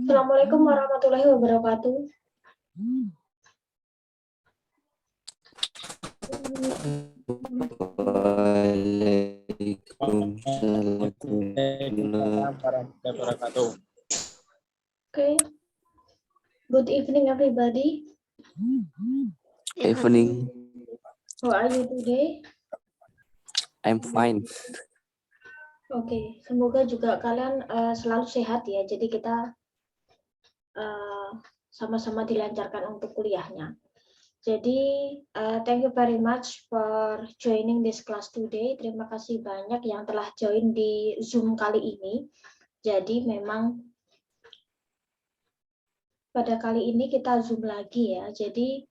Assalamualaikum warahmatullahi wabarakatuh. Waalaikumsalam warahmatullahi wabarakatuh. Okay. Good evening, everybody. Evening. How are you today? I'm fine. Oke, semoga juga kalian selalu sehat ya. Jadi kita sama-sama dilancarkan untuk kuliahnya. Jadi thank you very much for joining this class today. Terima kasih banyak yang telah join di Zoom kali ini. Jadi memang pada kali ini kita Zoom lagi ya. Jadi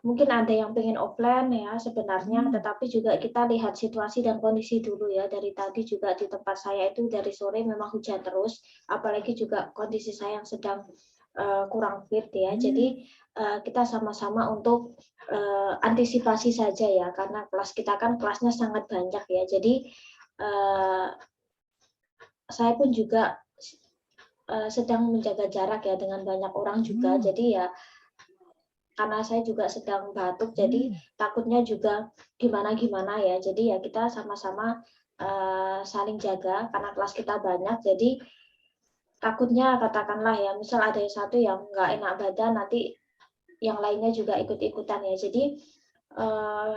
mungkin ada yang pengen offline ya sebenarnya, tetapi juga kita lihat situasi dan kondisi dulu ya. Dari tadi juga di tempat saya itu dari sore memang hujan terus, apalagi juga kondisi saya yang sedang kurang fit ya. Jadi kita sama-sama untuk antisipasi saja ya, karena kelas kita kan kelasnya sangat banyak ya. Jadi saya pun juga sedang menjaga jarak ya dengan banyak orang juga. Jadi ya karena saya juga sedang batuk, jadi takutnya juga gimana ya. Jadi ya kita sama-sama saling jaga karena kelas kita banyak. Jadi takutnya katakanlah ya, misal ada satu yang nggak enak badan, nanti yang lainnya juga ikut-ikutan ya. Jadi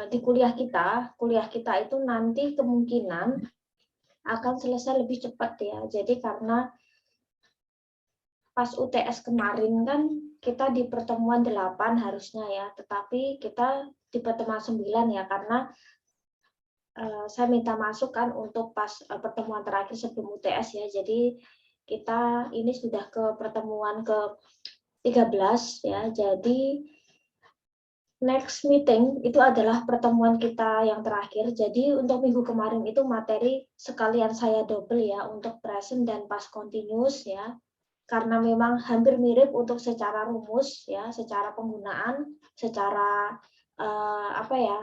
di kuliah kita itu nanti kemungkinan akan selesai lebih cepat ya. Jadi karena pas UTS kemarin kan kita di pertemuan 8 harusnya ya, tetapi kita di pertemuan 9 ya, karena saya minta masukan untuk pas pertemuan terakhir sebelum UTS ya. Jadi kita ini sudah ke pertemuan ke 13 ya. Jadi next meeting itu adalah pertemuan kita yang terakhir. Jadi untuk minggu kemarin itu materi sekalian saya double ya untuk present dan past continuous ya. Karena memang hampir mirip untuk secara rumus ya, secara penggunaan, secara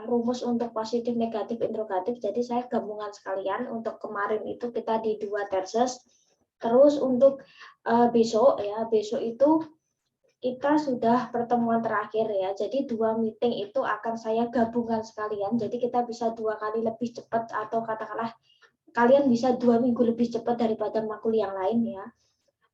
rumus untuk positif, negatif, interrogatif. Jadi saya gabungan sekalian. Untuk kemarin itu kita di 2 tenses. Terus untuk besok itu kita sudah pertemuan terakhir ya. Jadi 2 meeting itu akan saya gabungkan sekalian. Jadi kita bisa 2 kali lebih cepat atau katakanlah kalian bisa 2 minggu lebih cepat daripada makul yang lain ya.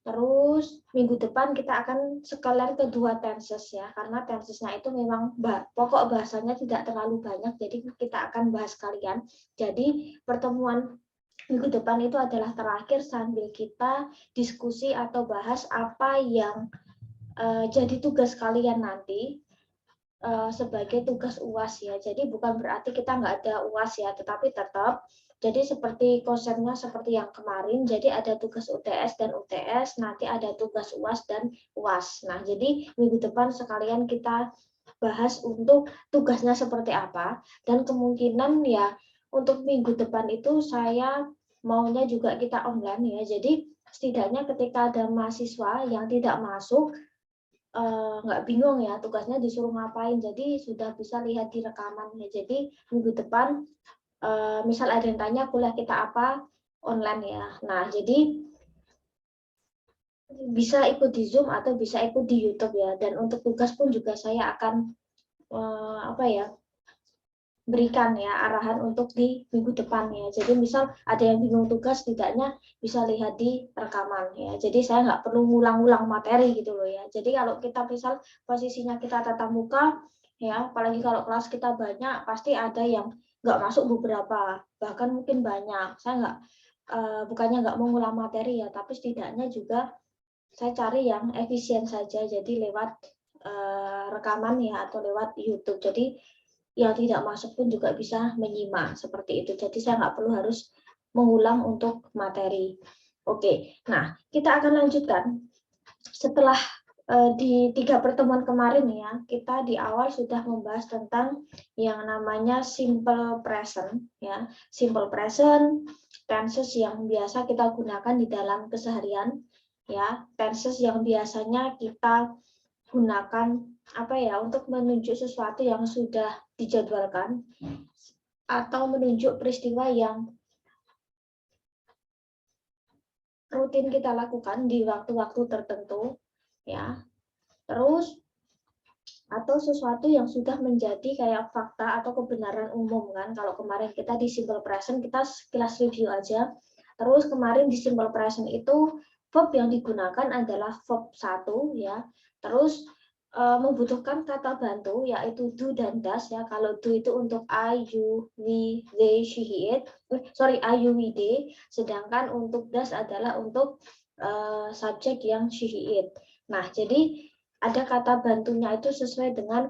Terus minggu depan kita akan sekalian ke 2 tenses ya. Karena tensesnya itu memang pokok bahasanya tidak terlalu banyak. Jadi kita akan bahas sekalian. Jadi pertemuan minggu depan itu adalah terakhir sambil kita diskusi atau bahas apa yang jadi tugas kalian nanti sebagai tugas UAS ya. Jadi bukan berarti kita nggak ada UAS ya, tetapi tetap jadi seperti konsepnya seperti yang kemarin. Jadi ada tugas UTS dan UTS, nanti ada tugas UAS dan UAS. Nah, jadi minggu depan sekalian kita bahas untuk tugasnya seperti apa, dan kemungkinan ya untuk minggu depan itu saya maunya juga kita online ya. Jadi setidaknya ketika ada mahasiswa yang tidak masuk nggak bingung ya tugasnya disuruh ngapain, jadi sudah bisa lihat di rekaman ya. Jadi minggu depan misal ada yang tanya kuliah kita apa online ya, nah jadi bisa ikut di Zoom atau bisa ikut di YouTube ya. Dan untuk tugas pun juga saya akan berikan ya arahan untuk di minggu depan ya. Jadi misal ada yang bingung tugas, tidaknya bisa lihat di rekaman ya. Jadi saya nggak perlu ngulang-ngulang materi gitu loh ya. Jadi kalau kita misal posisinya kita tatap muka ya, apalagi kalau kelas kita banyak, pasti ada yang nggak masuk beberapa, bahkan mungkin banyak. Saya nggak bukannya nggak mau ngulang materi ya, tapi setidaknya juga saya cari yang efisien saja. Jadi lewat rekaman ya atau lewat YouTube. Jadi yang tidak masuk pun juga bisa menyimak seperti itu. Jadi saya nggak perlu harus mengulang untuk materi. Oke, nah kita akan lanjutkan setelah di 3 pertemuan kemarin ya. Kita di awal sudah membahas tentang yang namanya simple present ya. Simple present, tenses yang biasa kita gunakan di dalam keseharian ya. Tenses yang biasanya kita gunakan untuk menunjuk sesuatu yang sudah dijadwalkan atau menunjuk peristiwa yang rutin kita lakukan di waktu-waktu tertentu ya. Terus atau sesuatu yang sudah menjadi kayak fakta atau kebenaran umum kan. Kalau kemarin kita di simple present kita sekilas review aja. Terus kemarin di simple present itu verb yang digunakan adalah verb 1 ya. Terus membutuhkan kata bantu yaitu do dan does ya. Kalau do itu untuk I, you, we, they, she, he, it. I, you, we, they. Sedangkan untuk does adalah untuk subjek yang she, he, it. Nah, jadi ada kata bantunya itu sesuai dengan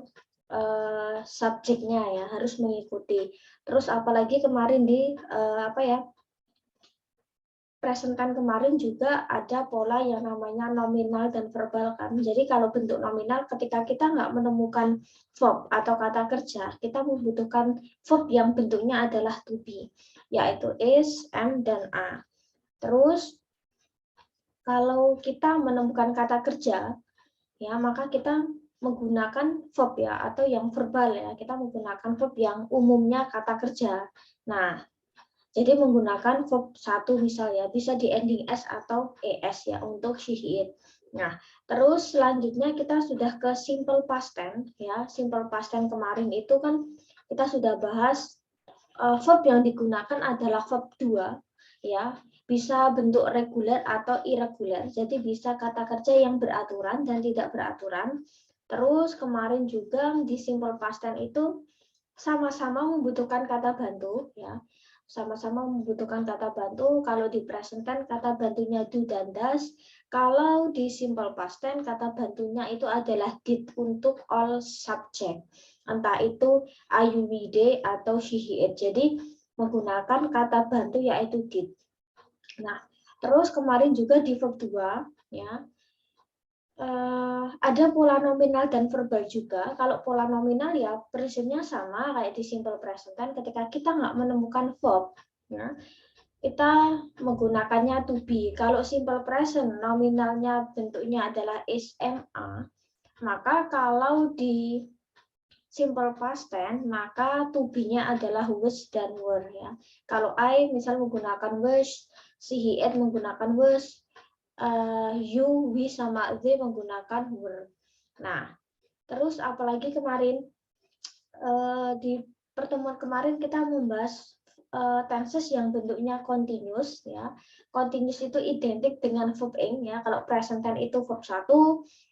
subjeknya ya, harus mengikuti. Terus apalagi kemarin di presentan kemarin juga ada pola yang namanya nominal dan verbal kan. Jadi kalau bentuk nominal ketika kita nggak menemukan verb atau kata kerja, kita membutuhkan verb yang bentuknya adalah to be, yaitu is, am, dan are. Terus kalau kita menemukan kata kerja, ya maka kita menggunakan verb ya atau yang verbal ya. Kita menggunakan verb yang umumnya kata kerja. Nah, jadi menggunakan verb 1 misalnya bisa di ending s atau es ya untuk she, he, it. Nah, terus selanjutnya kita sudah ke simple past tense ya. Simple past tense kemarin itu kan kita sudah bahas verb yang digunakan adalah verb 2 ya. Bisa bentuk reguler atau irregular. Jadi bisa kata kerja yang beraturan dan tidak beraturan. Terus kemarin juga di simple past tense itu sama-sama membutuhkan kata bantu ya. Sama-sama membutuhkan kata bantu. Kalau di present tense kata bantunya do dan does. Kalau di simple past tense kata bantunya itu adalah did untuk all subject. Entah itu I, you, we, they atau she, he, it. Jadi menggunakan kata bantu yaitu did. Nah, terus kemarin juga di verb 2 ya. ada pola nominal dan verbal juga. Kalau pola nominal ya prinsipnya sama kayak di simple present tense. Ketika kita nggak menemukan verb, ya, kita menggunakannya to be. Kalau simple present nominalnya bentuknya adalah SMA, maka kalau di simple past tense maka to be-nya adalah was dan were ya. Kalau I misal menggunakan was, si he it menggunakan was, you, we sama they menggunakan were. Nah, terus apalagi kemarin di pertemuan kemarin kita membahas tenses yang bentuknya continuous ya. Continuous itu identik dengan verb ing ya. Kalau present tense itu verb 1,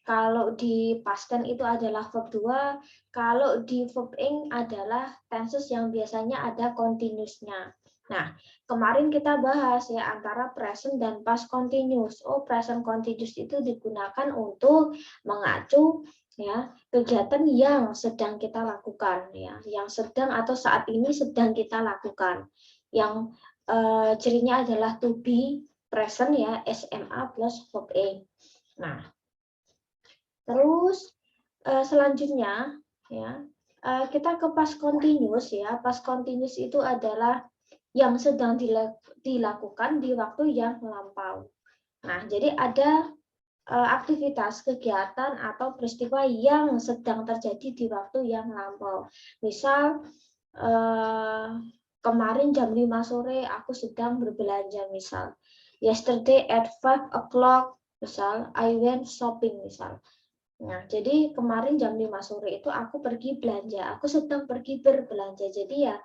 kalau di past tense itu adalah verb 2, kalau di verb ing adalah tenses yang biasanya ada continuous-nya. Nah, kemarin kita bahas ya antara present dan past continuous. Oh, present continuous itu digunakan untuk mengacu ya kegiatan yang sedang kita lakukan ya, yang sedang atau saat ini sedang kita lakukan. Yang cirinya adalah to be present ya, SMA plus verb ing. Nah, terus selanjutnya ya kita ke past continuous ya. Past continuous itu adalah yang sedang dilakukan di waktu yang lampau. Nah, jadi ada aktivitas, kegiatan, atau peristiwa yang sedang terjadi di waktu yang lampau. Misal, kemarin jam 5 sore aku sedang berbelanja, misal. Yesterday at 5 o'clock, misal, I went shopping, misal. Nah, jadi kemarin jam 5 sore itu aku pergi belanja, aku sedang pergi berbelanja. Jadi ya,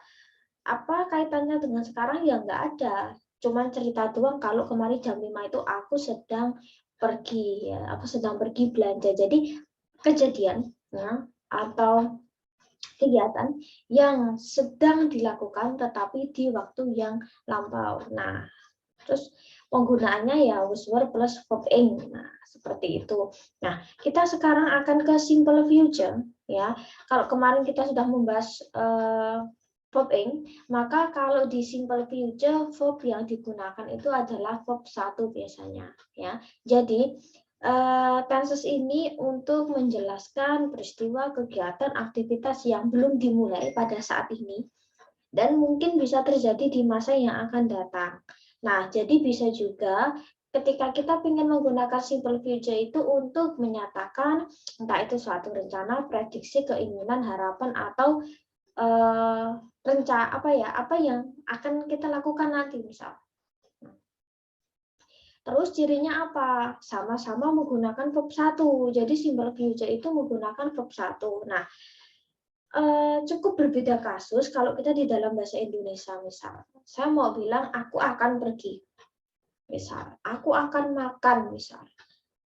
apa kaitannya dengan sekarang ya nggak ada. Cuman cerita doang kalau kemarin jam 5 itu aku sedang pergi ya, aku sedang pergi belanja. Jadi kejadian ya, atau kegiatan yang sedang dilakukan tetapi di waktu yang lampau. Nah, terus penggunaannya ya was were plus verb ing. Nah, seperti itu. Nah, kita sekarang akan ke simple future ya. Kalau kemarin kita sudah membahas verb ing, maka kalau di simple future verb yang digunakan itu adalah verb 1 biasanya ya. Jadi tenses ini untuk menjelaskan peristiwa, kegiatan, aktivitas yang belum dimulai pada saat ini dan mungkin bisa terjadi di masa yang akan datang. Nah, jadi bisa juga ketika kita ingin menggunakan simple future itu untuk menyatakan entah itu suatu rencana, prediksi, keinginan, harapan atau rencana apa yang akan kita lakukan nanti misal. Terus cirinya apa? Sama-sama menggunakan verb 1. Jadi simple future itu menggunakan verb 1. Nah, cukup berbeda kasus kalau kita di dalam bahasa Indonesia misal. Saya mau bilang aku akan pergi. Misal, aku akan makan misal.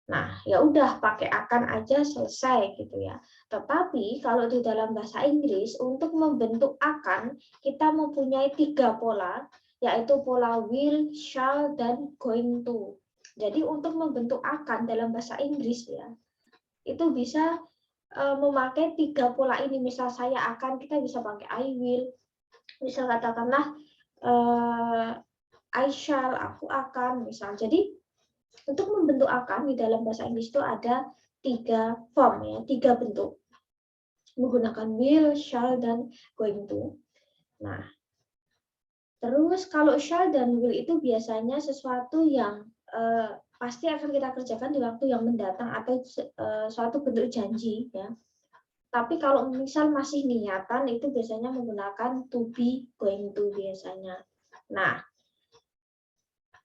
Nah, ya udah pakai akan aja selesai gitu ya. Tetapi kalau di dalam bahasa Inggris untuk membentuk akan kita mempunyai 3 pola, yaitu pola will, shall, dan going to. Jadi untuk membentuk akan dalam bahasa Inggris ya, itu bisa memakai 3 pola ini. Misal saya akan, kita bisa pakai I will. Misal katakanlah I shall, aku akan misal. Jadi untuk membentuk akan di dalam bahasa Inggris itu ada 3 form ya, 3 bentuk. Menggunakan will, shall, dan going to. Nah, terus kalau shall dan will itu biasanya sesuatu yang pasti akan kita kerjakan di waktu yang mendatang atau suatu bentuk janji ya. Tapi kalau misal masih niatan itu biasanya menggunakan to be, going to biasanya. Nah,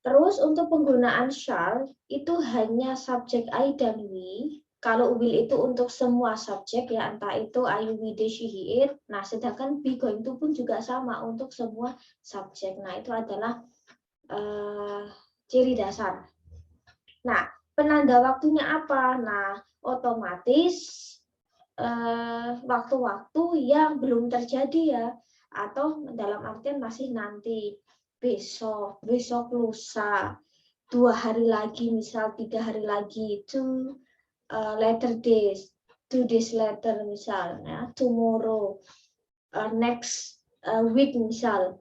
terus untuk penggunaan shall itu hanya subjek I dan we. Kalau will itu untuk semua subjek ya, entah itu I, we, they, she, he, it. Nah, sedangkan be, going to pun juga sama untuk semua subjek. Nah, itu adalah ciri dasar. Nah, penanda waktunya apa? Nah, otomatis waktu-waktu yang belum terjadi ya, atau dalam artian masih nanti, besok, besok lusa, 2 hari lagi, misal 3 hari lagi, 2 later days, 2 days later misalnya, tomorrow, next week misal,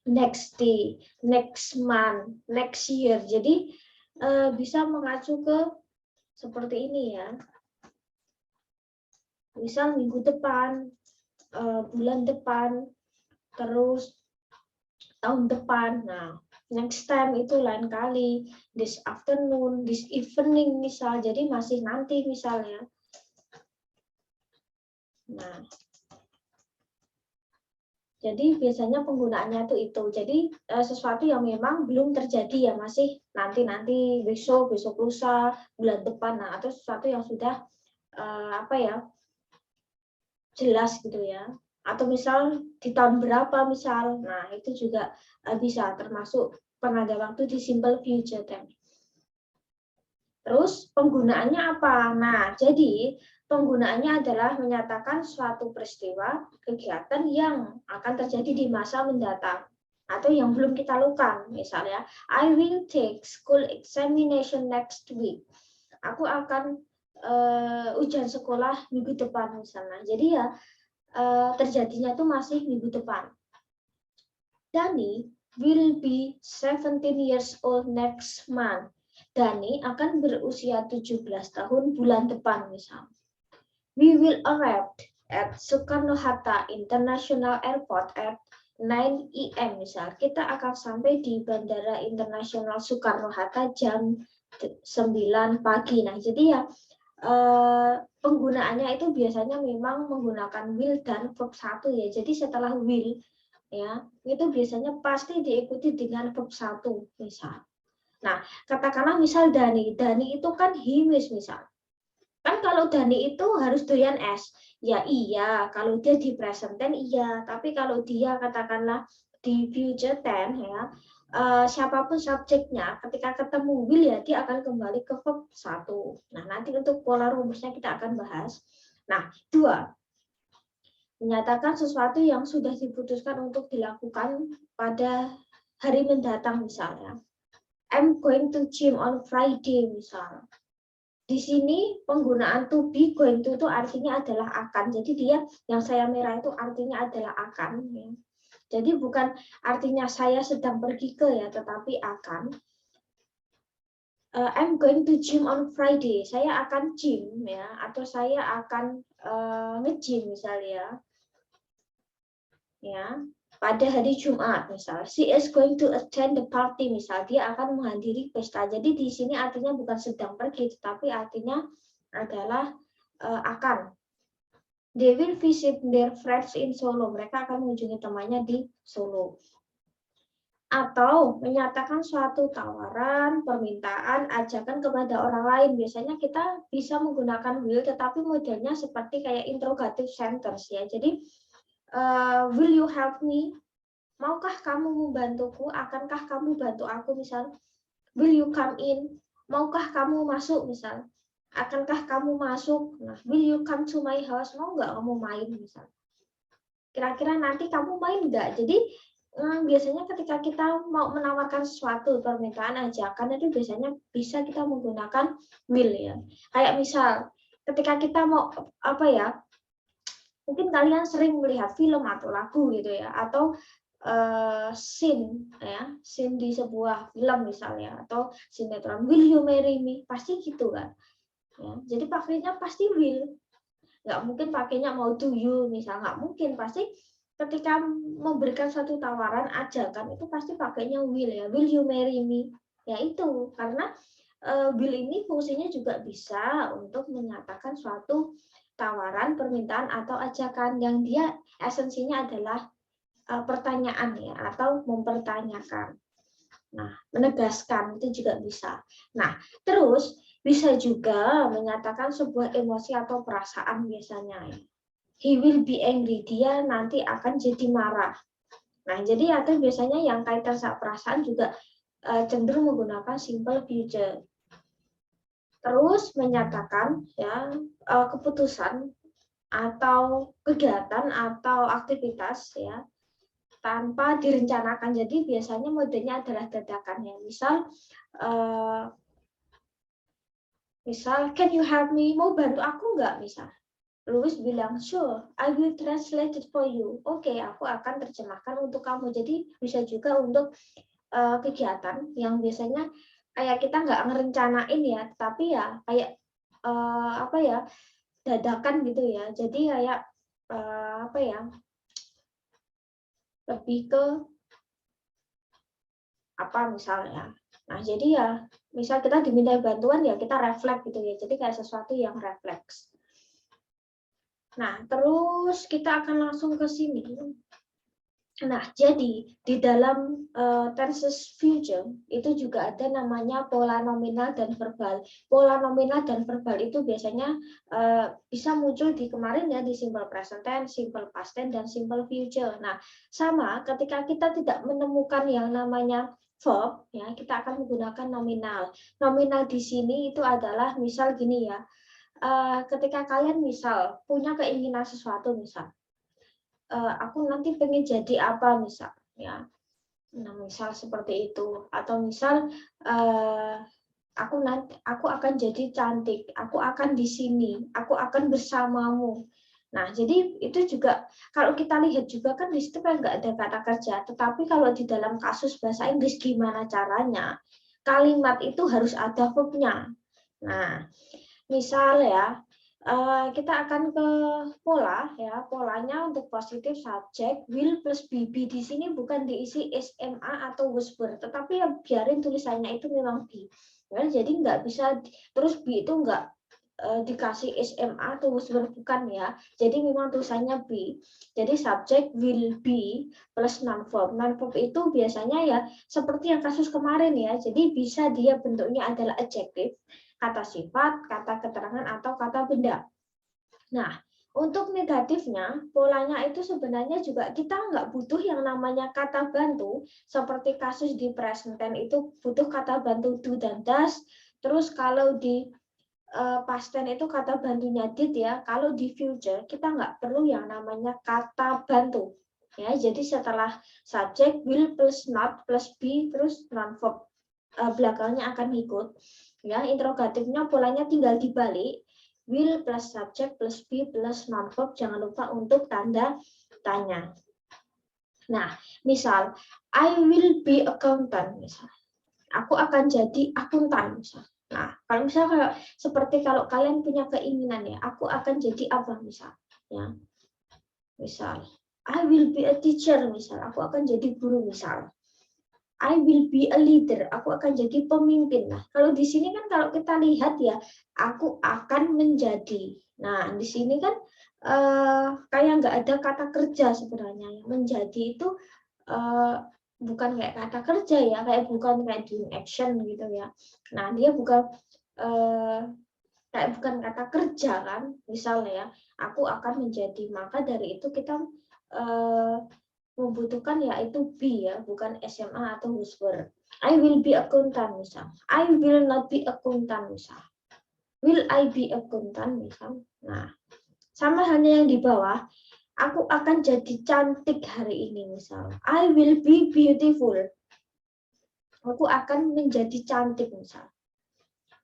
next day, next month, next year. Jadi bisa mengacu ke seperti ini ya. Misal minggu depan, bulan depan, terus tahun depan. Nah, next time itu lain kali, this afternoon, this evening misal, jadi masih nanti misalnya. Nah, jadi biasanya penggunaannya itu. Jadi sesuatu yang memang belum terjadi ya, masih nanti besok lusa, bulan depan. Nah, atau sesuatu yang sudah jelas gitu ya. Atau misal di tahun berapa misal. Nah, itu juga bisa termasuk penanda waktu di simple future tense. Terus penggunaannya apa? Nah, jadi penggunaannya adalah menyatakan suatu peristiwa, kegiatan yang akan terjadi di masa mendatang atau yang belum kita lakukan. Misalnya, I will take school examination next week. Aku akan ujian sekolah minggu depan misalnya. Jadi ya terjadinya itu masih minggu depan. Dani will be 17 years old next month. Dani akan berusia 17 tahun bulan depan misal. We will arrive at Soekarno-Hatta International Airport at 9 AM misal. Kita akan sampai di Bandara Internasional Soekarno-Hatta jam 9 pagi. Nah, jadi ya penggunaannya itu biasanya memang menggunakan will dan verb 1 ya. Jadi setelah will ya, itu biasanya pasti diikuti dengan verb 1 misal. Nah, katakanlah misal Dani itu kan he is misal. Kan kalau Dani itu harus doyan es. Ya iya, kalau dia di present tense iya, tapi kalau dia katakanlah di future tense ya, siapapun subjeknya ketika ketemu will ya dia akan kembali ke verb 1. Nah, nanti untuk pola rumusnya kita akan bahas. Nah, 2. Menyatakan sesuatu yang sudah diputuskan untuk dilakukan pada hari mendatang misalnya. I'm going to gym on Friday misal. Di sini penggunaan to be, going to itu artinya adalah akan. Jadi dia yang saya merah itu artinya adalah akan. Ya. Jadi bukan artinya saya sedang pergi ke ya, tetapi akan. I'm going to gym on Friday. Saya akan gym ya, atau saya akan nge-gym misalnya. Ya. Pada hari Jumat misal, she is going to attend the party misal, dia akan menghadiri pesta. Jadi di sini artinya bukan sedang pergi, tetapi artinya adalah akan. They will visit their friends in Solo. Mereka akan mengunjungi temannya di Solo. Atau menyatakan suatu tawaran, permintaan, ajakan kepada orang lain. Biasanya kita bisa menggunakan will, tetapi modelnya seperti kayak interrogative sentence ya. Jadi will you help me? Maukah kamu membantuku? Akankah kamu bantu aku misal? Will you come in? Maukah kamu masuk misal? Akankah kamu masuk? Nah, will you come to my house? Mau nggak kamu main misal? Kira-kira nanti kamu main nggak? Jadi biasanya ketika kita mau menawarkan sesuatu, permintaan, ajakan, itu biasanya bisa kita menggunakan will ya. Kayak misal ketika kita mau mungkin kalian sering melihat film atau lagu gitu ya, atau scene di sebuah film misalnya, atau sinetron, will you marry me, pasti gitu kan ya. Jadi pakainya pasti will, nggak mungkin pakainya mau do you misal, nggak mungkin. Pasti ketika memberikan suatu tawaran, ajakan, itu pasti pakainya will ya, will you marry me ya. Itu karena will ini fungsinya juga bisa untuk menyatakan suatu tawaran, permintaan, atau ajakan yang dia esensinya adalah pertanyaan ya, atau mempertanyakan. Nah, menegaskan itu juga bisa. Nah, terus bisa juga menyatakan sebuah emosi atau perasaan biasanya ya. He will be angry, dia nanti akan jadi marah. Nah, jadi atau biasanya yang kaitan sama perasaan juga cenderung menggunakan simple future. Terus menyatakan ya keputusan atau kegiatan atau aktivitas ya tanpa direncanakan. Jadi biasanya modenya adalah dadakan ya. Misal can you help me, mau bantu aku nggak misal. Louis bilang sure, I will translate it for you. Oke, aku akan terjemahkan untuk kamu. Jadi bisa juga untuk kegiatan yang biasanya kayak kita nggak ngerencanain ya, tapi ya kayak apa ya, dadakan gitu ya. Jadi kayak apa ya, lebih ke apa misalnya. Nah, jadi ya misal kita diminta bantuan ya kita refleks gitu ya. Jadi kayak sesuatu yang refleks. Nah, terus kita akan langsung ke sini. Nah, jadi di dalam tenses future itu juga ada namanya pola nominal dan verbal. Pola nominal dan verbal itu biasanya bisa muncul di kemarin ya, di simple present tense, simple past tense, dan simple future. Nah, sama ketika kita tidak menemukan yang namanya verb, ya kita akan menggunakan nominal. Nominal di sini itu adalah misal gini ya, ketika kalian misal punya keinginan sesuatu misal. Aku nanti pengen jadi apa misal ya, nah misal seperti itu, atau misal aku akan jadi cantik, aku akan di sini, aku akan bersamamu. Nah, jadi itu juga kalau kita lihat juga kan di situ kan nggak ada kata kerja, tetapi kalau di dalam kasus bahasa Inggris gimana caranya, kalimat itu harus ada verbnya. Nah, misal ya, kita akan ke pola ya, polanya untuk positif subjek will plus BB di sini bukan diisi SMA atau whisper, tetapi ya biarin tulisannya itu memang B. Ya, jadi nggak bisa terus B itu nggak dikasih SMA atau whisper, bukan ya. Jadi memang tulisannya B. Jadi subjek will be plus non verb. Non verb itu biasanya ya seperti yang kasus kemarin ya. Jadi bisa dia bentuknya adalah adjektif, kata sifat, kata keterangan, atau kata benda. Nah, untuk negatifnya, polanya itu sebenarnya juga kita nggak butuh yang namanya kata bantu, seperti kasus di present tense itu butuh kata bantu do dan does, terus kalau di past tense itu kata bantunya did ya, kalau di future kita nggak perlu yang namanya kata bantu. Ya, jadi setelah subjek will plus not plus be terus non verb belakangnya akan ikut. Ya, interrogatifnya polanya tinggal dibalik, will plus subject plus be plus non verb, jangan lupa untuk tanda tanya. Nah, misal I will be accountant misal. Aku akan jadi akuntan misal. Nah, kalau misal kayak seperti kalau kalian punya keinginan ya, aku akan jadi apa misal, ya. Misal I will be a teacher misal, aku akan jadi guru misal. I will be a leader, aku akan jadi pemimpin. Nah, kalau di sini kan kalau kita lihat ya, aku akan menjadi. Nah, di sini kan kayak nggak ada kata kerja sebenarnya. Menjadi itu bukan kayak kata kerja ya, kayak bukan kayak doing action gitu ya. Nah, dia bukan kayak bukan kata kerja kan, misalnya ya, aku akan menjadi. Maka dari itu kita membutuhkan yaitu be ya, bukan SMA atau whisper. I will be accountant misal. I will not be accountant misal. Will I be accountant misal. Nah, sama halnya yang di bawah. Aku akan jadi cantik hari ini misal. I will be beautiful. Aku akan menjadi cantik misal.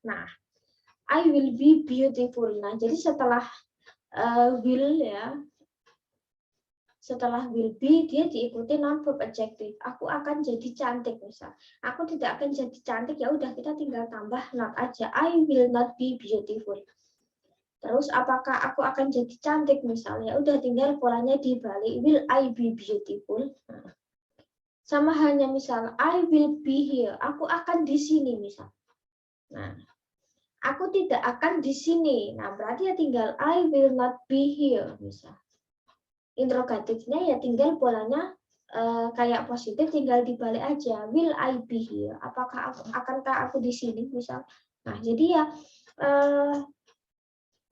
Nah, I will be beautiful. Nah, jadi setelah will ya, setelah will be dia diikuti non verb adjective. Aku akan jadi cantik misal. Aku tidak akan jadi cantik, ya udah kita tinggal tambah not aja. I will not be beautiful. Terus apakah aku akan jadi cantik misal, ya udah tinggal polanya dibalik, will I be beautiful. Nah, sama halnya misal I will be here, aku akan di sini misal. Nah, aku tidak akan di sini. Nah, berarti ya tinggal I will not be here misal. Interrogatifnya ya tinggal polanya kayak positif, tinggal dibalik aja. Will I be here? Akankah aku di sini misal. Nah, jadi ya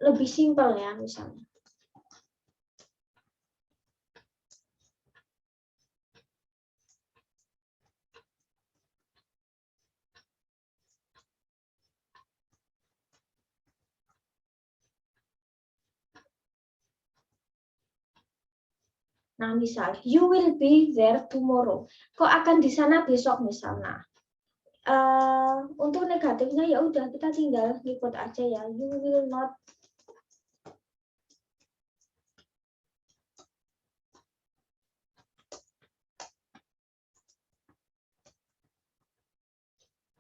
lebih simpel ya misalnya. Nah, misal you will be there tomorrow. Kok akan di sana besok misalnya. Untuk negatifnya ya udah kita tinggal ngikut aja ya. You will not.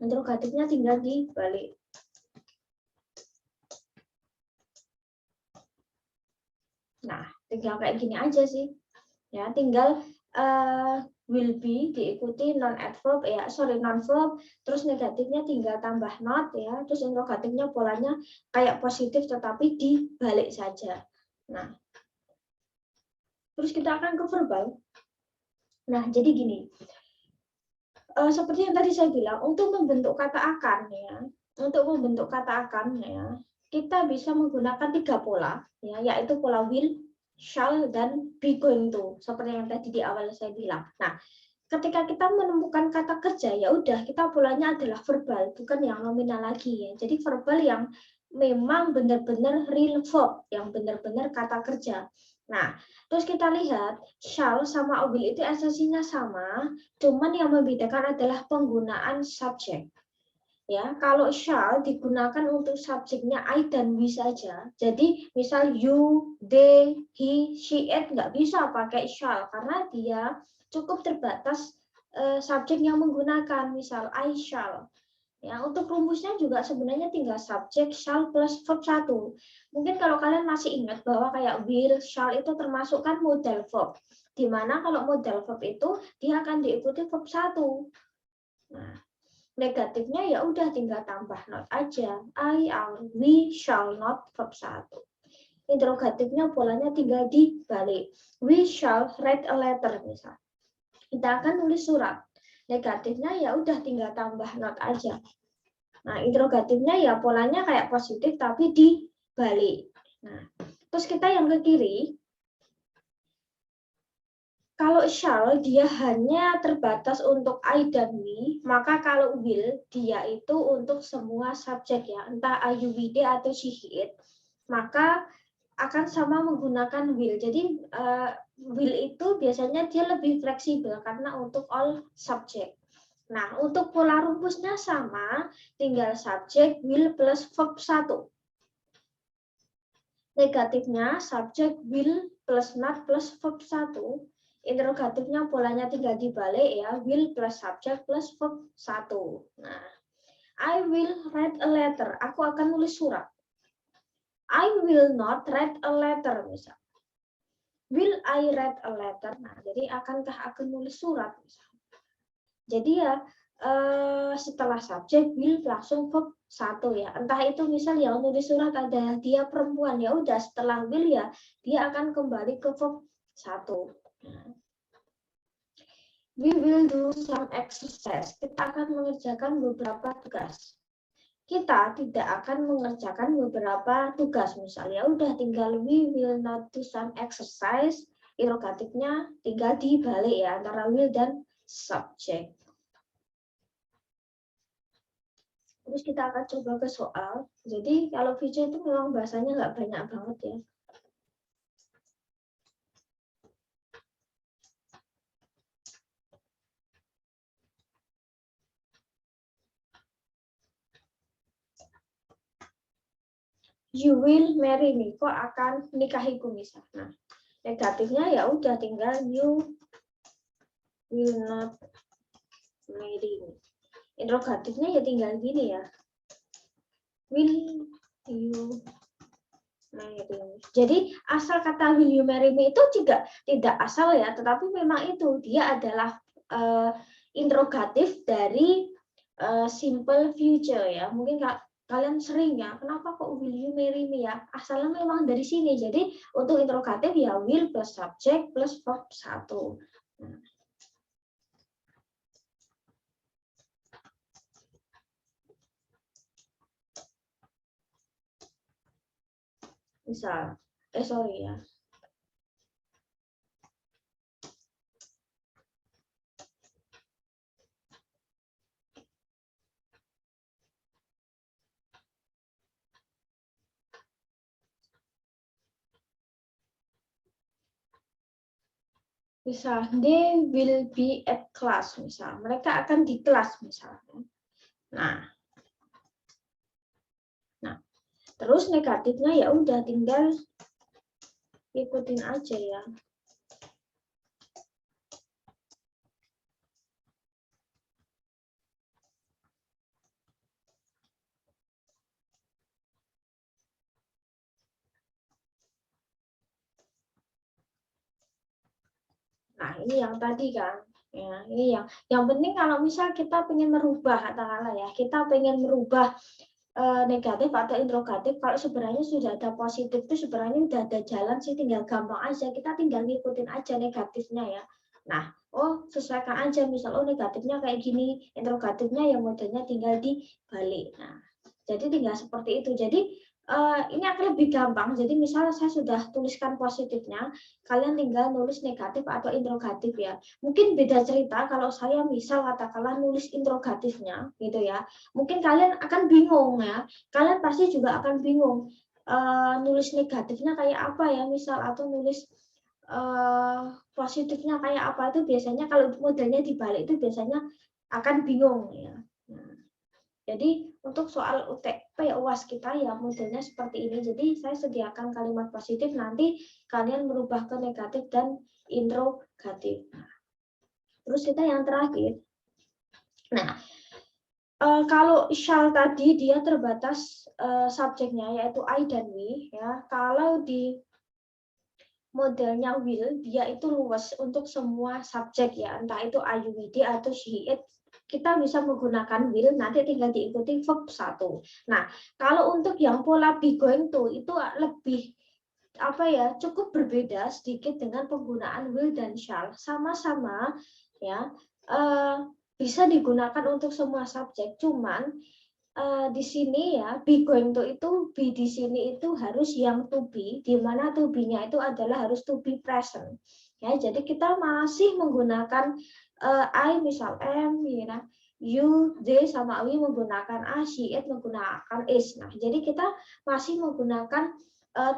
Interrogatifnya tinggal dibalik. Nah, tinggal kayak gini aja sih. Ya, tinggal will be diikuti non-adverb non-verb, terus negatifnya tinggal tambah not ya, terus interrogatifnya polanya kayak positif tetapi dibalik saja. Nah, terus kita akan ke verbal. Nah, jadi gini. Seperti yang tadi saya bilang, untuk membentuk kata akan kita bisa menggunakan 3 pola ya, yaitu pola will, shall, dan be going to, seperti yang tadi di awal saya bilang. Nah, ketika kita menemukan kata kerja, ya udah kita polanya adalah verbal, bukan yang nominal lagi ya. Jadi verbal yang memang benar-benar real verb, yang benar-benar kata kerja. Nah, terus kita lihat shall sama will itu esensinya sama, cuman yang membedakan adalah penggunaan subjek. Ya, kalau shall digunakan untuk subjeknya I dan we saja. Jadi, misal you, they, he, she, it nggak bisa pakai shall karena dia cukup terbatas subjek yang menggunakan. Misal I shall. Ya, untuk rumusnya juga sebenarnya tinggal subjek shall plus verb 1. Mungkin kalau kalian masih ingat bahwa kayak will, shall itu termasuk kan modal verb. Dimana kalau modal verb itu dia akan diikuti verb 1. Nah, negatifnya ya udah tinggal tambah not aja. I, our, we shall not verb 1. Interrogatifnya polanya tinggal dibalik. We shall write a letter misal. Kita akan nulis surat. Negatifnya ya udah tinggal tambah not aja. Nah, interrogatifnya ya polanya kayak positif tapi dibalik. Nah, terus kita yang ke kiri. Kalau shall dia hanya terbatas untuk I dan we, maka kalau will dia itu untuk semua subjek ya, entah I, you, we, they atau she, he, it, maka akan sama menggunakan will. Jadi will itu biasanya dia lebih fleksibel karena untuk all subjek. Nah, untuk pola rumusnya sama, tinggal subjek will plus verb 1. Negatifnya subjek will plus not plus verb 1. Interrogatifnya polanya tinggal dibalik ya, will plus subject plus verb 1. Nah, I will write a letter. Aku akan nulis surat. I will not write a letter misal. Will I write a letter? Nah, jadi akankah aku nulis surat misal. Jadi ya setelah subjek will langsung verb 1 ya. Entah itu misal yang nulis surat ada dia perempuan, ya udah setelah will ya dia akan kembali ke verb 1. We will do some exercise. Kita akan mengerjakan beberapa tugas. Kita tidak akan mengerjakan beberapa tugas. Misalnya udah tinggal we will not do some exercise. Interrogatifnya tinggal dibalik ya antara will dan subject. Terus kita akan coba ke soal. Jadi kalau video itu memang bahasanya nggak banyak banget ya. You will marry me. Kok akan nikahiku misal. Nah, negatifnya ya udah tinggal you will not marry me. Interrogatifnya ya tinggal gini ya. Will you marry me? Jadi asal kata will you marry me itu juga tidak asal ya, tetapi memang itu dia adalah interrogatif dari simple future ya. Mungkin kalian sering ya, kenapa kok will you marry me ya? Asalnya memang dari sini. Jadi untuk interrogatif ya will plus subject plus verb 1. Nah. Misal, sorry ya. Misal, they will be at class, misal. Mereka akan di kelas, misalnya. Nah, terus negatifnya ya udah tinggal ikutin aja ya. ini yang tadi kan. Ya, ini yang penting kalau misal kita pengen merubah katakanlah ya, kita pengen merubah negatif atau interrogatif, kalau sebenarnya sudah ada positif itu sebenarnya sudah ada jalan sih, tinggal gampang aja, kita tinggal ngikutin aja negatifnya ya. Nah, sesuaikan aja, misal negatifnya kayak gini, interrogatifnya yang modelnya tinggal dibalik. Nah, jadi tinggal seperti itu. Jadi ini akan lebih gampang. Jadi misal saya sudah tuliskan positifnya, kalian tinggal nulis negatif atau interrogatif ya. Mungkin beda cerita kalau saya misal katakanlah nulis interrogatifnya gitu ya. Mungkin kalian akan bingung ya. Kalian pasti juga akan bingung nulis negatifnya kayak apa ya misal, atau nulis positifnya kayak apa. Itu biasanya kalau modelnya dibalik itu biasanya akan bingung ya. Nah, jadi untuk soal UTP UAS kita ya modelnya seperti ini. Jadi saya sediakan kalimat positif, nanti kalian merubah ke negatif dan interrogatif. Terus kita yang terakhir. Nah, kalau shall tadi dia terbatas subjeknya yaitu I dan we ya. Kalau di modelnya will dia itu luas untuk semua subjek ya, entah itu I, you, we, they atau she, it. Kita bisa menggunakan will, nanti tinggal diikuti verb 1. Nah, kalau untuk yang pola be going to itu lebih cukup berbeda sedikit dengan penggunaan will dan shall. Sama-sama ya bisa digunakan untuk semua subjek, cuman di sini ya be going to itu be di sini itu harus yang to be, di mana to be-nya itu adalah harus to be present. Ya, jadi kita masih menggunakan I misal am, ya, you, they sama we menggunakan a, she, it menggunakan is. Nah, jadi kita masih menggunakan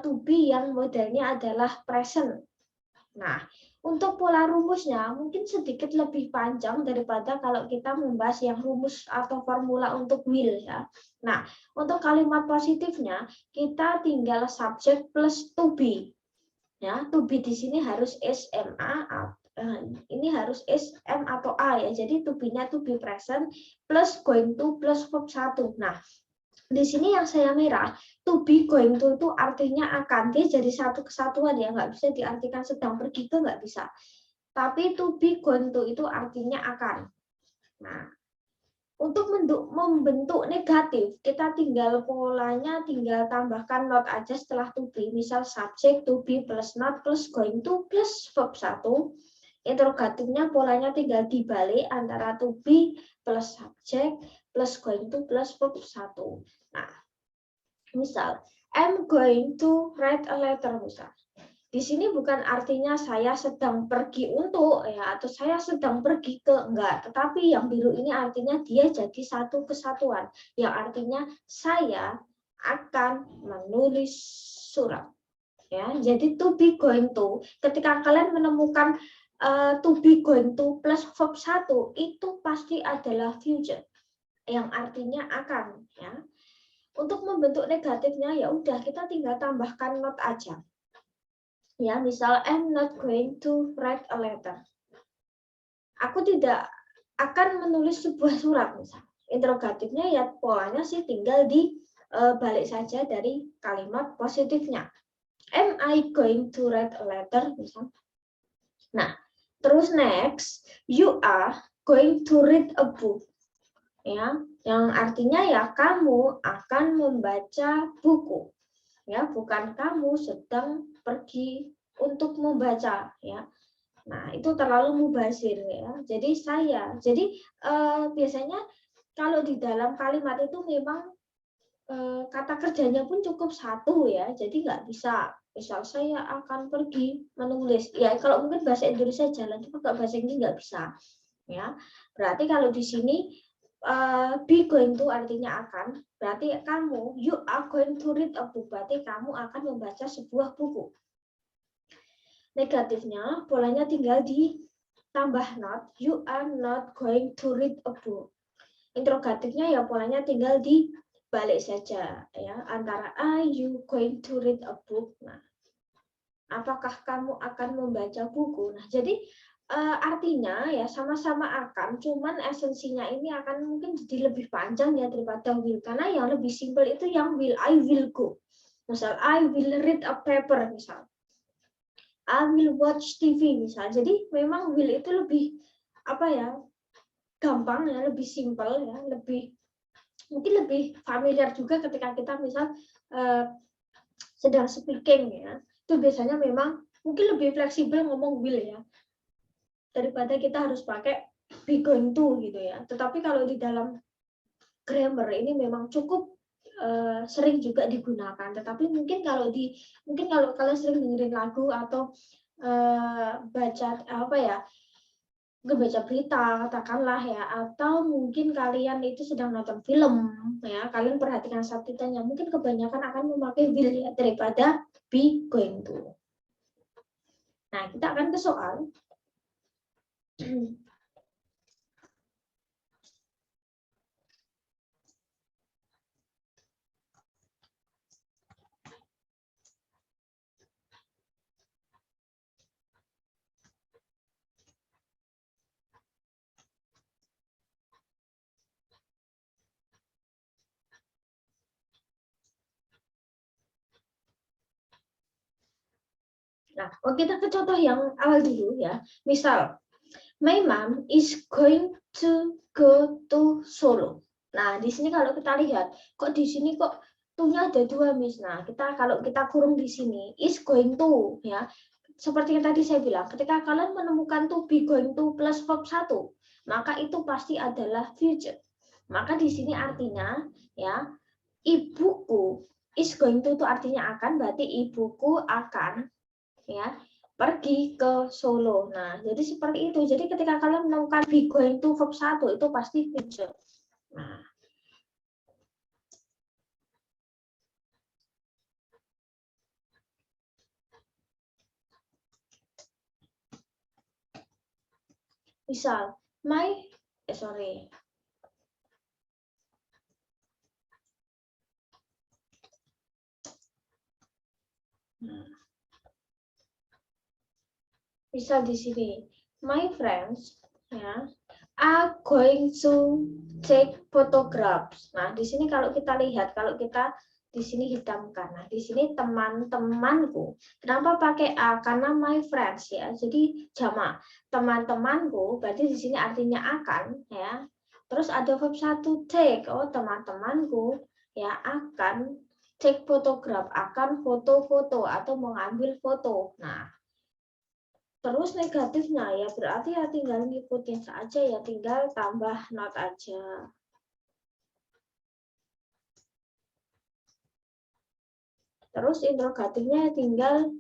to be yang modelnya adalah present. Nah, untuk pola rumusnya mungkin sedikit lebih panjang daripada kalau kita membahas yang rumus atau formula untuk will ya. Nah, untuk kalimat positifnya kita tinggal subject plus to be. Ya, to be di sini harus is, am, ini harus is, am atau a ya. Jadi to be-nya to be present plus going to plus verb 1. Nah, di sini yang saya merah, to be going to itu artinya akan, dia jadi satu kesatuan ya, nggak bisa diartikan sedang pergi ke, nggak bisa. Tapi to be going to itu artinya akan. Nah, untuk membentuk negatif, kita tinggal polanya tinggal tambahkan not aja setelah to be. Misal subject to be plus not plus going to plus verb 1. Interrogatifnya polanya tinggal dibalik antara to be plus subject plus going to plus verb 1. Nah, misal I'm going to write a letter misal. Di sini bukan artinya saya sedang pergi untuk ya, atau saya sedang pergi ke, enggak, tetapi yang biru ini artinya dia jadi satu kesatuan, yang artinya saya akan menulis surat. Ya, jadi to be going to, ketika kalian menemukan to be going to plus verb 1 itu pasti adalah future yang artinya akan ya. Untuk membentuk negatifnya ya udah kita tinggal tambahkan not aja. Ya, misal I'm not going to write a letter. Aku tidak akan menulis sebuah surat misal. Interrogatifnya ya polanya sih tinggal dibalik saja dari kalimat positifnya. Am I going to write a letter misal. Nah, terus next, you are going to read a book. Ya, yang artinya ya kamu akan membaca buku. Ya, bukan kamu sedang pergi untuk membaca ya. Nah, itu terlalu mubazir ya. Jadi biasanya kalau di dalam kalimat itu memang kata kerjanya pun cukup satu ya. Jadi nggak bisa misal saya akan pergi menulis. Ya, kalau mungkin bahasa Indonesia jalan, cuma kalau bahasa Inggris nggak bisa. Ya. Berarti kalau di sini be going to artinya akan, berarti kamu, you are going to read a book, berarti kamu akan membaca sebuah buku. Negatifnya, polanya tinggal ditambah not, you are not going to read a book. Interrogatifnya ya polanya tinggal dibalik saja, ya, antara are you going to read a book. Nah, apakah kamu akan membaca buku? Nah, jadi artinya ya sama-sama akan, cuman esensinya ini akan mungkin jadi lebih panjang ya daripada will, karena yang lebih simpel itu yang will, I will go. Misal I will read a paper misal. I will watch TV misalnya. Jadi memang will itu lebih apa ya, gampang ya, lebih simpel ya, mungkin lebih familiar juga ketika kita misal sedang speaking ya. Itu biasanya memang mungkin lebih fleksibel ngomong will ya, daripada kita harus pakai be going to gitu ya. Tetapi kalau di dalam grammar ini memang cukup sering juga digunakan. Tetapi mungkin kalau kalian sering dengerin lagu atau baca apa ya, baca berita katakanlah ya, atau mungkin kalian itu sedang nonton film ya, kalian perhatikan subtitlenya, mungkin kebanyakan akan memakai will ya daripada be going to. Nah, kita akan ke soal. Nah, kita ke contoh yang awal dulu ya. Misal, my mom is going to go to Solo. Nah, di sini kalau kita lihat, kok di sini kok to-nya ada dua, Miss. Nah, kalau kita kurung di sini, is going to, ya. Seperti yang tadi saya bilang, ketika kalian menemukan to be going to plus verb 1, maka itu pasti adalah future. Maka di sini artinya, ya, ibuku is going to itu artinya akan, berarti ibuku akan ya pergi ke Solo. Nah, jadi seperti itu. Jadi ketika kalian menemukan be going to verb 1 itu pasti future. Nah, misal misal di sini my friends ya are going to take photographs. Nah, di sini kalau kita lihat, kalau kita di sini hitamkan. Nah, di sini teman-temanku. Kenapa pakai a? Karena my friends ya. Jadi jamak. Teman-temanku berarti di sini artinya akan ya. Terus ada verb 1 take. Oh, teman-temanku ya akan take photograph, akan foto-foto atau mengambil foto. Nah, terus negatifnya ya berarti ya tinggal ngikutin saja ya, tinggal tambah not aja. Terus interrogatifnya tinggal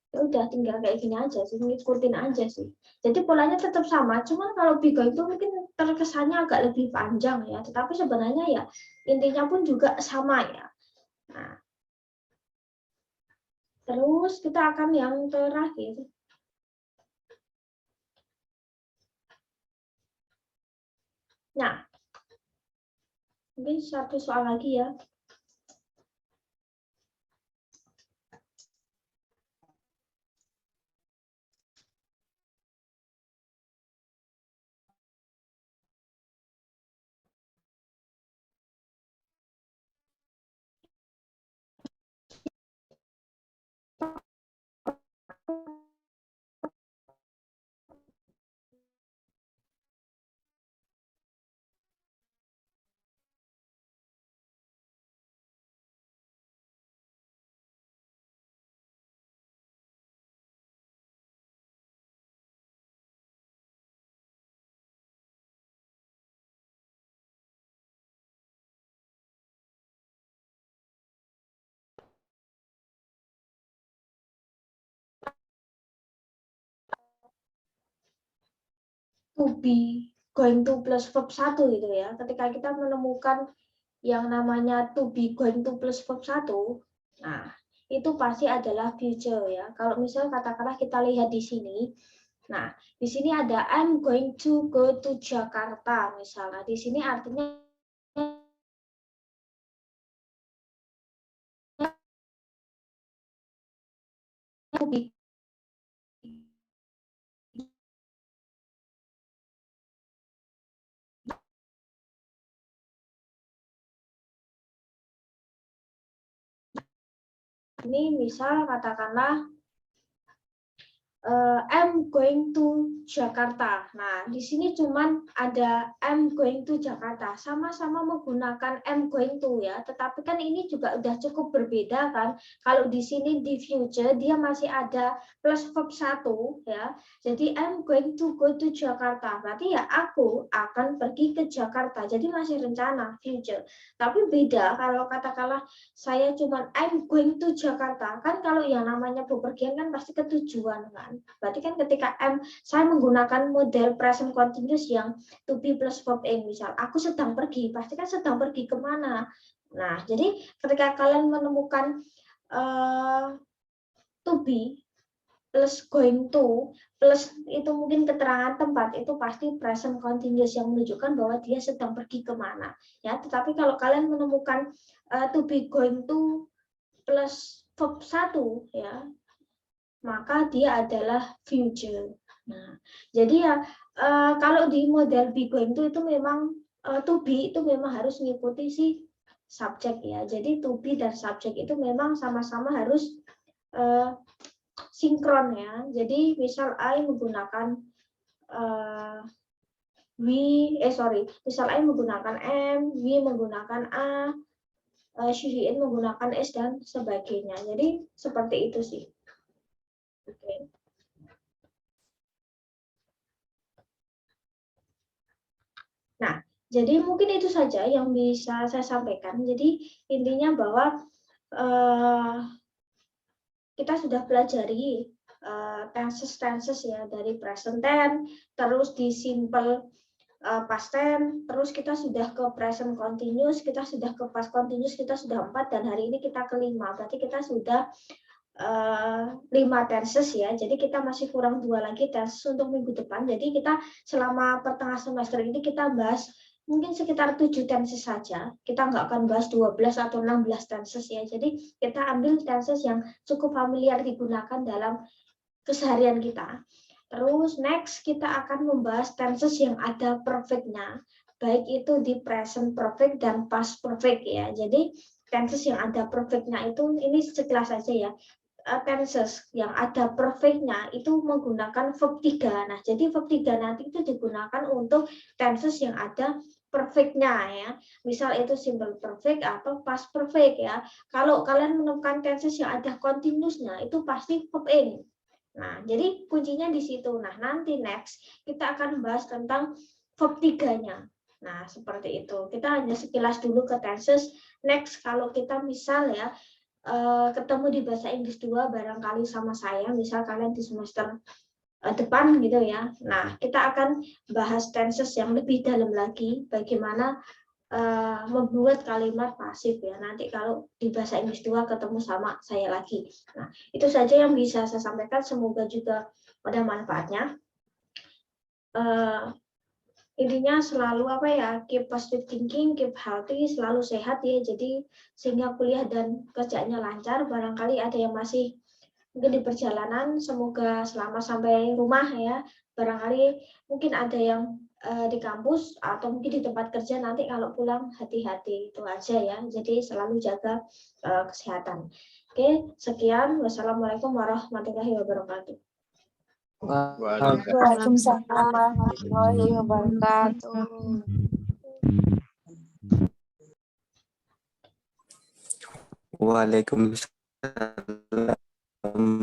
ya udah tinggal kayak gini aja sih, ngikutin aja sih. Jadi polanya tetap sama, cuman kalau bigo itu mungkin terkesannya agak lebih panjang ya, tetapi sebenarnya ya intinya pun juga sama ya. Nah, terus kita akan yang terakhir. Nah, mungkin satu soal lagi ya. To be, going to plus verb 1 gitu ya. Ketika kita menemukan yang namanya to be, going to plus verb 1, nah itu pasti adalah future ya. Kalau misal katakanlah kita lihat di sini, nah di sini ada I'm going to go to Jakarta misalnya. Di sini artinya to be ini misal katakanlah I'm going to Jakarta. Nah, di sini cuman ada I'm going to Jakarta. Sama-sama menggunakan I'm going to ya. Tetapi kan ini juga udah cukup berbeda kan. Kalau di sini di future dia masih ada plus verb 1 ya. Jadi I'm going to go to Jakarta. Berarti ya aku akan pergi ke Jakarta. Jadi masih rencana future. Tapi beda kalau katakanlah saya cuman I'm going to Jakarta. Kan kalau yang namanya bepergian kan pasti ke tujuan kan. Berarti kan ketika saya menggunakan model present continuous yang to be plus verb ing, misal aku sedang pergi, pasti kan sedang pergi kemana. Nah, jadi ketika kalian menemukan to be plus going to plus itu mungkin keterangan tempat, itu pasti present continuous yang menunjukkan bahwa dia sedang pergi kemana. Ya, tetapi kalau kalian menemukan to be going to plus verb 1 ya, maka dia adalah future. Nah, jadi ya kalau di model be going to itu memang to be itu memang harus mengikuti si subjek ya. Jadi to be dan subjek itu memang sama-sama harus sinkron ya. Jadi misal I menggunakan misal I menggunakan am, we menggunakan a, she, he, it menggunakan s dan sebagainya. Jadi seperti itu sih. Oke. Nah, jadi mungkin itu saja yang bisa saya sampaikan. Jadi intinya bahwa kita sudah pelajari tenses ya dari present tense, terus di simple past tense, terus kita sudah ke present continuous, kita sudah ke past continuous, kita sudah 4 dan hari ini kita kelima. Berarti kita sudah 5 tenses ya, jadi kita masih kurang 2 lagi tenses untuk minggu depan. Jadi kita selama pertengahan semester ini kita bahas mungkin sekitar 7 tenses saja. Kita nggak akan bahas 12 atau 16 tenses ya. Jadi kita ambil tenses yang cukup familiar digunakan dalam keseharian kita. Terus next kita akan membahas tenses yang ada perfect-nya, baik itu di present perfect dan past perfect ya. Jadi tenses yang ada perfect-nya itu ini sekilas saja ya. Tenses yang ada perfect-nya itu menggunakan verb 3. Nah, jadi verb 3 nanti itu digunakan untuk tenses yang ada perfect-nya ya. Misal itu simple perfect atau past perfect ya. Kalau kalian menemukan tenses yang ada continuous-nya itu pasti verb ing. Nah, jadi kuncinya di situ. Nah, nanti next kita akan bahas tentang verb 3-nya. Nah, seperti itu. Kita hanya sekilas dulu ke tenses. Next kalau kita misal ya ketemu di bahasa Inggris 2 barangkali sama saya, misal kalian di semester depan gitu ya. Nah, kita akan bahas tenses yang lebih dalam lagi, bagaimana membuat kalimat pasif ya. Nanti kalau di bahasa Inggris 2 ketemu sama saya lagi. Nah, itu saja yang bisa saya sampaikan. Semoga juga ada manfaatnya. Intinya selalu keep positive thinking, keep healthy, selalu sehat ya. Jadi sehingga kuliah dan kerjanya lancar. Barangkali ada yang masih mungkin di perjalanan, semoga selamat sampai rumah ya. Barangkali mungkin ada yang di kampus atau mungkin di tempat kerja, nanti kalau pulang hati-hati, itu aja ya. Jadi selalu jaga kesehatan. Oke, sekian. Wassalamualaikum warahmatullahi wabarakatuh. Waalaikumsalam warahmatullahi wabarakatuh. Waalaikumsalam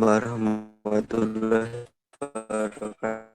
warahmatullahi wabarakatuh.